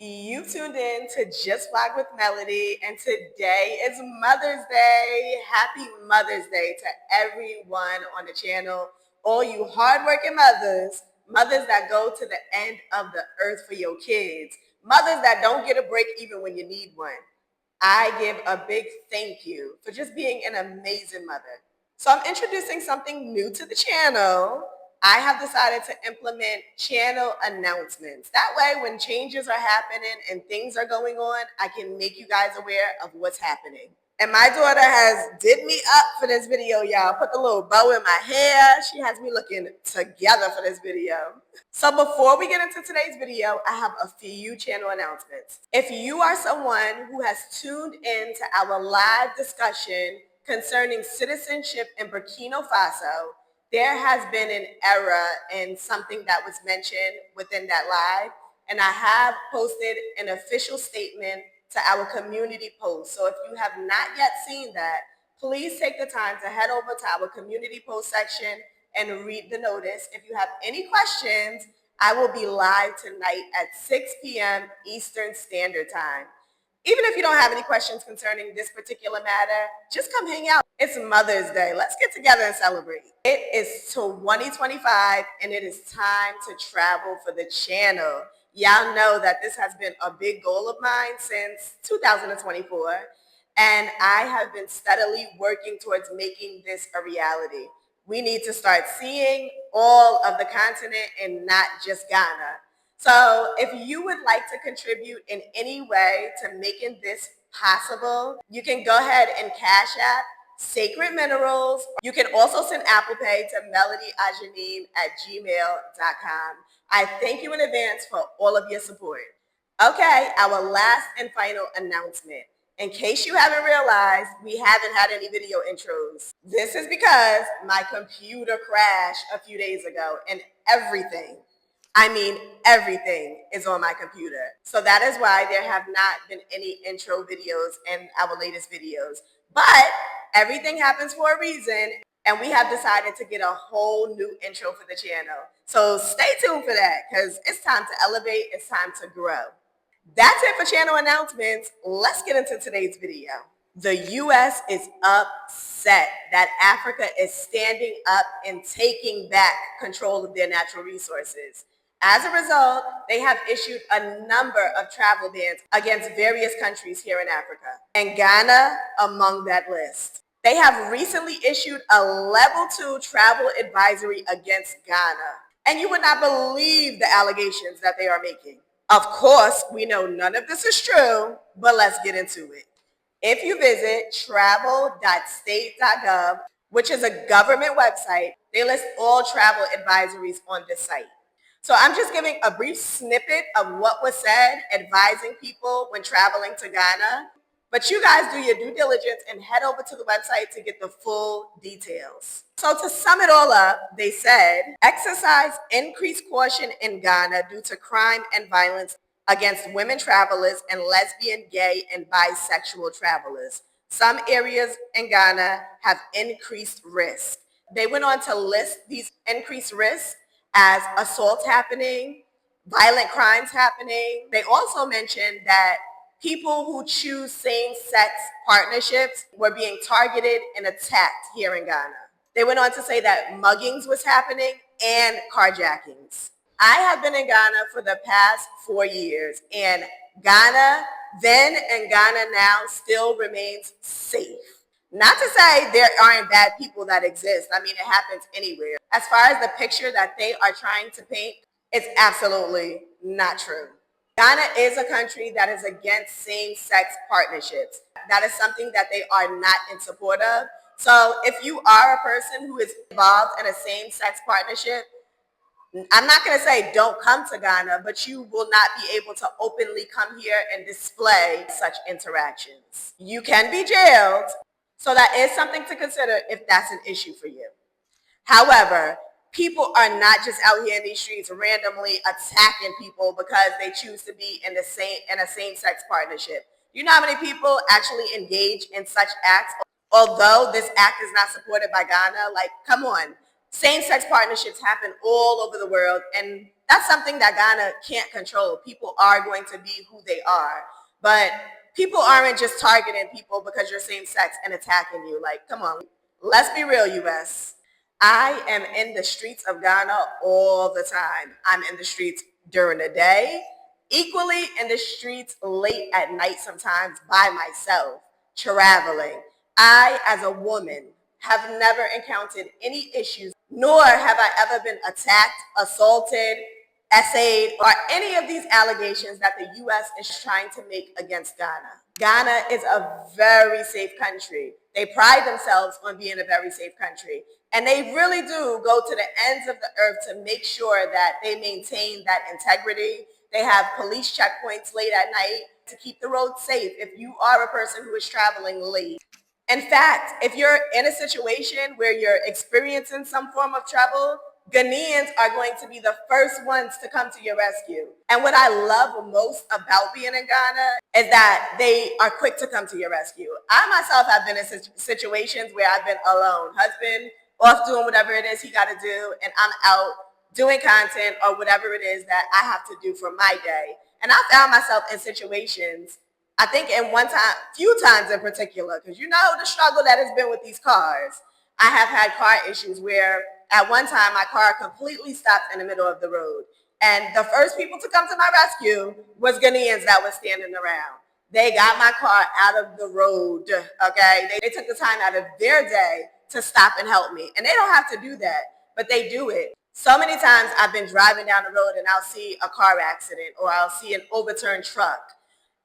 You tuned in to Just Flag with Melody, and today is Mother's Day. Happy Mother's Day to everyone on the channel, all you hardworking mothers, mothers that go to the end of the earth for your kids, mothers that don't get a break even when you need one. I give a big thank you for just being an amazing mother. So I'm introducing something new to the channel. I have decided to implement channel announcements. That way, when changes are happening and things are going on, I can make you guys aware of what's happening. And my daughter has did me up for this video, y'all. Put the little bow in my hair. She has me looking together for this video. So before we get into today's video, I have a few channel announcements. If you are someone who has tuned in to our live discussion concerning citizenship in Burkina Faso, there has been an error in something that was mentioned within that live, and I have posted an official statement to our community post. So if you have not yet seen that, please take the time to head over to our community post section and read the notice. If you have any questions, I will be live tonight at 6 p.m. Eastern Standard Time. Even if you don't have any questions concerning this particular matter, just come hang out. It's Mother's Day. Let's get together and celebrate. It is 2025 and it is time to travel for the channel. Y'all know that this has been a big goal of mine since 2024, and I have been steadily working towards making this a reality. We need to start seeing all of the continent and not just Ghana. So if you would like to contribute in any way to making this possible, you can go ahead and Cash App Sacred Minerals. You can also send Apple Pay to melodyajanim@gmail.com. I thank you in advance for all of your support. Okay, our last and final announcement. In case you haven't realized, we haven't had any video intros. This is because my computer crashed a few days ago and everything is on my computer. So that is why there have not been any intro videos in our latest videos. But everything happens for a reason, and we have decided to get a whole new intro for the channel. So stay tuned for that, because it's time to elevate, it's time to grow. That's it for channel announcements. Let's get into today's video. The U.S. is upset that Africa is standing up and taking back control of their natural resources. As a result, they have issued a number of travel bans against various countries here in Africa, and Ghana among that list. They have recently issued a level 2 travel advisory against Ghana, and you would not believe the allegations that they are making. Of course, we know none of this is true, but let's get into it. If you visit travel.state.gov, which is a government website, they list all travel advisories on this site. So I'm just giving a brief snippet of what was said, advising people when traveling to Ghana. But you guys do your due diligence and head over to the website to get the full details. So to sum it all up, they said, exercise increased caution in Ghana due to crime and violence against women travelers and lesbian, gay, and bisexual travelers. Some areas in Ghana have increased risk. They went on to list these increased risks as assaults happening, violent crimes happening. They also mentioned that people who choose same-sex partnerships were being targeted and attacked here in Ghana. They went on to say that muggings was happening and carjackings. I have been in Ghana for the past 4 years, and Ghana then and Ghana now still remains safe. Not to say there aren't bad people that exist. I mean, it happens anywhere. As far as the picture that they are trying to paint, it's absolutely not true. Ghana is a country that is against same-sex partnerships. That is something that they are not in support of. So if you are a person who is involved in a same-sex partnership, I'm not going to say don't come to Ghana, but you will not be able to openly come here and display such interactions. You can be jailed. So that is something to consider if that's an issue for you. However, people are not just out here in these streets randomly attacking people because they choose to be in a same-sex partnership. You know how many people actually engage in such acts? Although this act is not supported by Ghana, like, come on. Same-sex partnerships happen all over the world, and That's something that Ghana can't control. People are going to be who they are. But people aren't just targeting people because you're same sex and attacking you. Like, come on, let's be real, US. I am in the streets of Ghana all the time. I'm in the streets during the day, equally in the streets late at night, sometimes by myself, traveling. I, as a woman, have never encountered any issues, nor have I ever been attacked, assaulted, essayed, or any of these allegations that the U.S. is trying to make against Ghana. Ghana is a very safe country. They pride themselves on being a very safe country. And they really do go to the ends of the earth to make sure that they maintain that integrity. They have police checkpoints late at night to keep the roads safe if you are a person who is traveling late. In fact, if you're in a situation where you're experiencing some form of trouble, Ghanaians are going to be the first ones to come to your rescue. And what I love most about being in Ghana is that they are quick to come to your rescue. I myself have been in situations where I've been alone, husband off doing whatever it is he got to do, and I'm out doing content or whatever it is that I have to do for my day. And I found myself in situations, I think in one time, few times in particular, because you know the struggle that has been with these cars. I have had car issues where at one time my car completely stopped in the middle of the road. And the first people to come to my rescue was Ghanaians that was standing around. They got my car out of the road, okay? They took the time out of their day to stop and help me. And they don't have to do that, but they do it. So many times I've been driving down the road and I'll see a car accident or I'll see an overturned truck.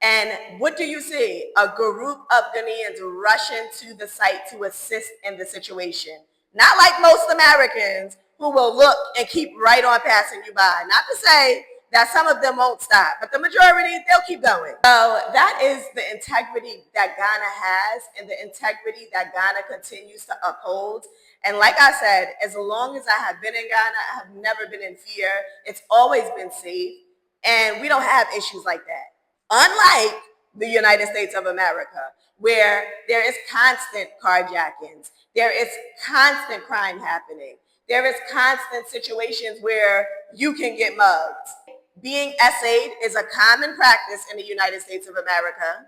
And what do you see? A group of Ghanaians rushing to the site to assist in the situation. Not like most Americans who will look and keep right on passing you by. Not to say that some of them won't stop, but the majority, they'll keep going. So that is the integrity that Ghana has and the integrity that Ghana continues to uphold. And like I said, as long as I have been in Ghana, I have never been in fear. It's always been safe. And we don't have issues like that. Unlike the United States of America, where there is constant carjackings, there is constant crime happening, there is constant situations where you can get mugged. Being essayed is a common practice in the United States of America.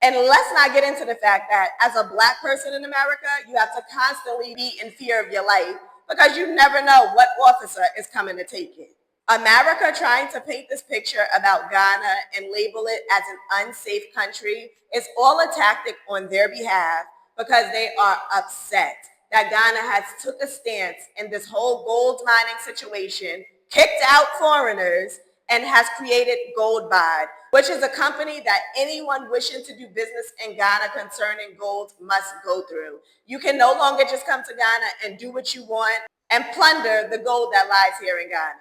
And let's not get into the fact that as a Black person in America, you have to constantly be in fear of your life because you never know what officer is coming to take it. America trying to paint this picture about Ghana and label it as an unsafe country is all a tactic on their behalf because they are upset that Ghana has took a stance in this whole gold mining situation, kicked out foreigners, and has created Goldbod, which is a company that anyone wishing to do business in Ghana concerning gold must go through. You can no longer just come to Ghana and do what you want and plunder the gold that lies here in Ghana.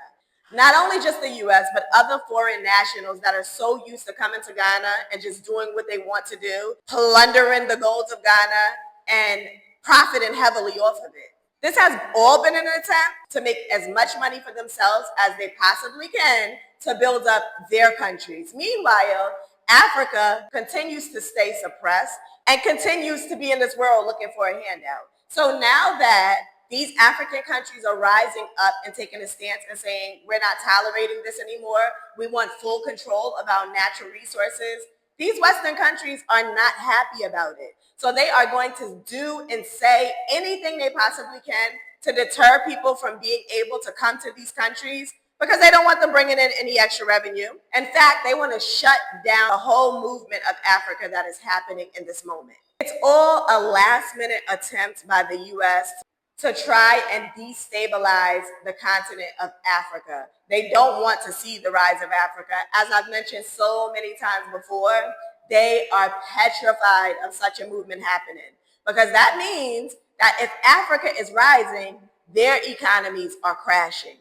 Not only just the U.S., but other foreign nationals that are so used to coming to Ghana and just doing what they want to do, plundering the golds of Ghana and profiting heavily off of it. This has all been an attempt to make as much money for themselves as they possibly can to build up their countries. Meanwhile, Africa continues to stay suppressed and continues to be in this world looking for a handout. So now that these African countries are rising up and taking a stance and saying, we're not tolerating this anymore, we want full control of our natural resources, these Western countries are not happy about it. So they are going to do and say anything they possibly can to deter people from being able to come to these countries because they don't want them bringing in any extra revenue. In fact, they want to shut down the whole movement of Africa that is happening in this moment. It's all a last-minute attempt by the U.S. to try and destabilize the continent of Africa. They don't want to see the rise of Africa. As I've mentioned so many times before, they are petrified of such a movement happening because that means that if Africa is rising, their economies are crashing.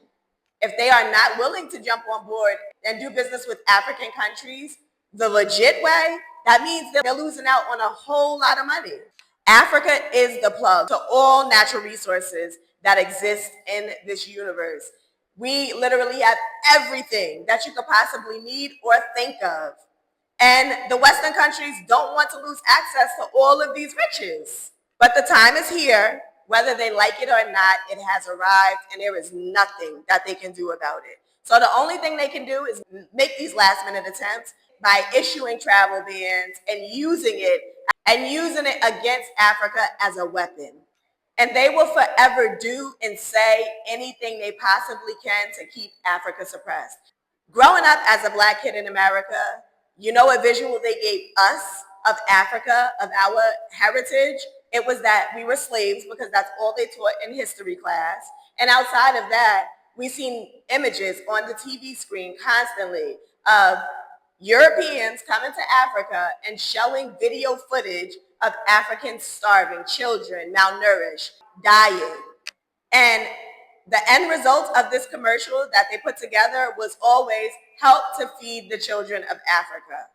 If they are not willing to jump on board and do business with African countries the legit way, that means they're losing out on a whole lot of money. Africa is the plug to all natural resources that exist in this universe. We literally have everything that you could possibly need or think of. And the Western countries don't want to lose access to all of these riches. But the time is here. Whether they like it or not, it has arrived, and there is nothing that they can do about it. So the only thing they can do is make these last minute attempts by issuing travel bans and using it against Africa as a weapon. And they will forever do and say anything they possibly can to keep Africa suppressed. Growing up as a Black kid in America, you know what visual they gave us of Africa, of our heritage? It was that we were slaves, because that's all they taught in history class. And outside of that, we've seen images on the TV screen constantly of Europeans coming to Africa and showing video footage of Africans starving, children malnourished, dying. And the end result of this commercial that they put together was always help to feed the children of Africa.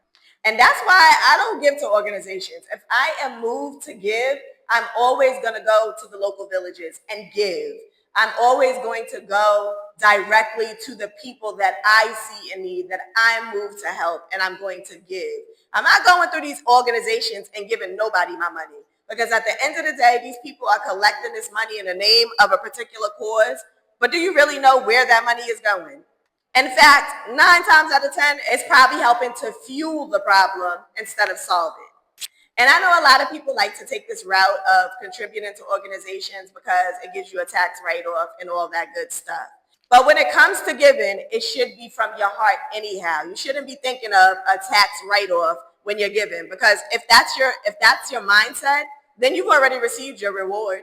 And that's why I don't give to organizations. If I am moved to give, I'm always going to go to the local villages and give. I'm always going to go directly to the people that I see in need, that I'm moved to help, and I'm going to give. I'm not going through these organizations and giving nobody my money. Because at the end of the day, these people are collecting this money in the name of a particular cause. But do you really know where that money is going? In fact, 9 times out of 10, it's probably helping to fuel the problem instead of solve it. And I know a lot of people like to take this route of contributing to organizations because it gives you a tax write-off and all that good stuff. But when it comes to giving, it should be from your heart anyhow. You shouldn't be thinking of a tax write-off when you're giving, because if that's your mindset, then you've already received your reward.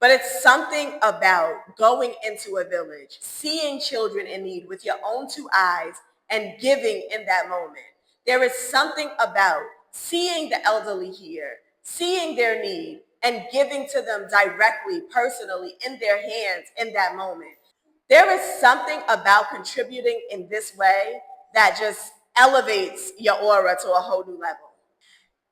But it's something about going into a village, seeing children in need with your own 2 eyes, and giving in that moment. There is something about seeing the elderly here, seeing their need, and giving to them directly, personally, in their hands in that moment. There is something about contributing in this way that just elevates your aura to a whole new level.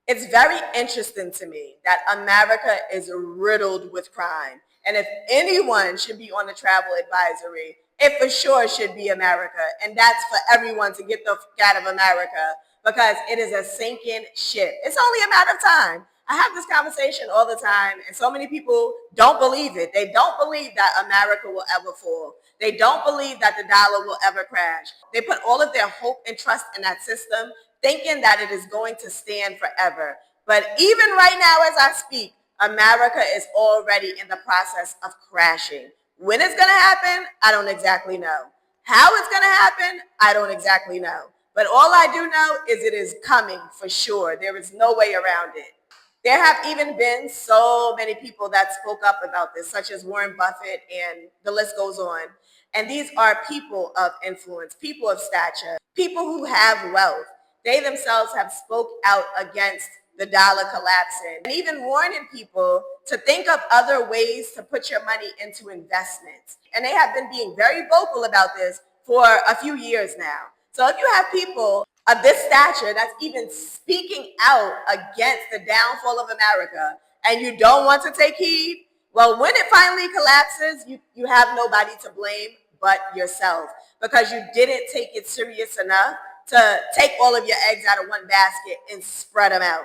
It's very interesting to me that America is riddled with crime. And if anyone should be on the travel advisory, it for sure should be America. And that's for everyone to get the f out of America, because it is a sinking ship. It's only a matter of time. I have this conversation all the time, and so many people don't believe it. They don't believe that America will ever fall. They don't believe that the dollar will ever crash. They put all of their hope and trust in that system, thinking that it is going to stand forever. But even right now as I speak, America is already in the process of crashing. When it's going to happen, I don't exactly know. How it's going to happen, I don't exactly know. But all I do know is it is coming for sure. There is no way around it. There have even been so many people that spoke up about this, such as Warren Buffett, and the list goes on. And these are people of influence, people of stature, people who have wealth. They themselves have spoke out against the dollar collapsing, and even warning people to think of other ways to put your money into investments. And they have been being very vocal about this for a few years now. So if you have people of this stature that's even speaking out against the downfall of America, and you don't want to take heed, well, when it finally collapses, you have nobody to blame but yourself, because you didn't take it serious enough to take all of your eggs out of one basket and spread them out.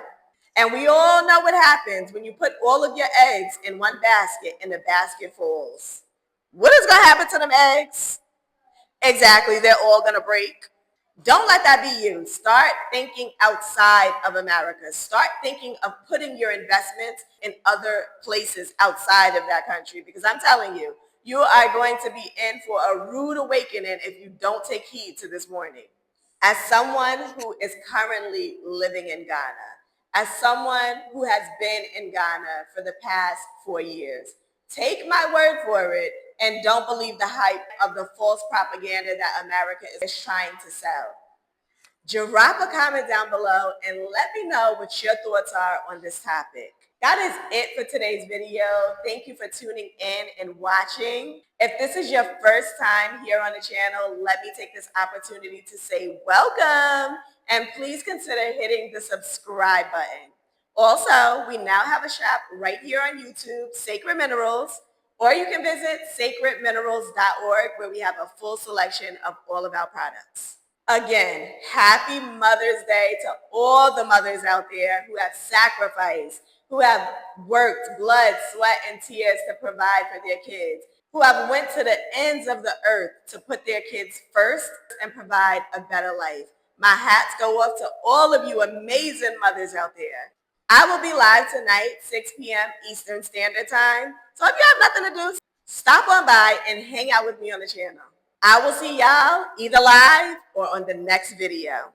And we all know what happens when you put all of your eggs in one basket and the basket falls. What is going to happen to them eggs? Exactly, they're all going to break. Don't let that be you. Start thinking outside of America. Start thinking of putting your investments in other places outside of that country, because I'm telling you, you are going to be in for a rude awakening if you don't take heed to this warning. As someone who is currently living in Ghana, as someone who has been in Ghana for the past 4 years, take my word for it and don't believe the hype of the false propaganda that America is trying to sell. Drop a comment down below and let me know what your thoughts are on this topic. That is it for today's video. Thank you for tuning in and watching. If this is your first time here on the channel, let me take this opportunity to say welcome, and please consider hitting the subscribe button. Also, we now have a shop right here on YouTube, Sacred Minerals, or you can visit sacredminerals.org, where we have a full selection of all of our products. Again, happy Mother's Day to all the mothers out there who have sacrificed, who have worked blood, sweat, and tears to provide for their kids. who have went to the ends of the earth to put their kids first and provide a better life. My hats go off to all of you amazing mothers out there. I will be live tonight, 6 p.m. Eastern Standard Time. So if you have nothing to do, stop on by and hang out with me on the channel. I will see y'all either live or on the next video.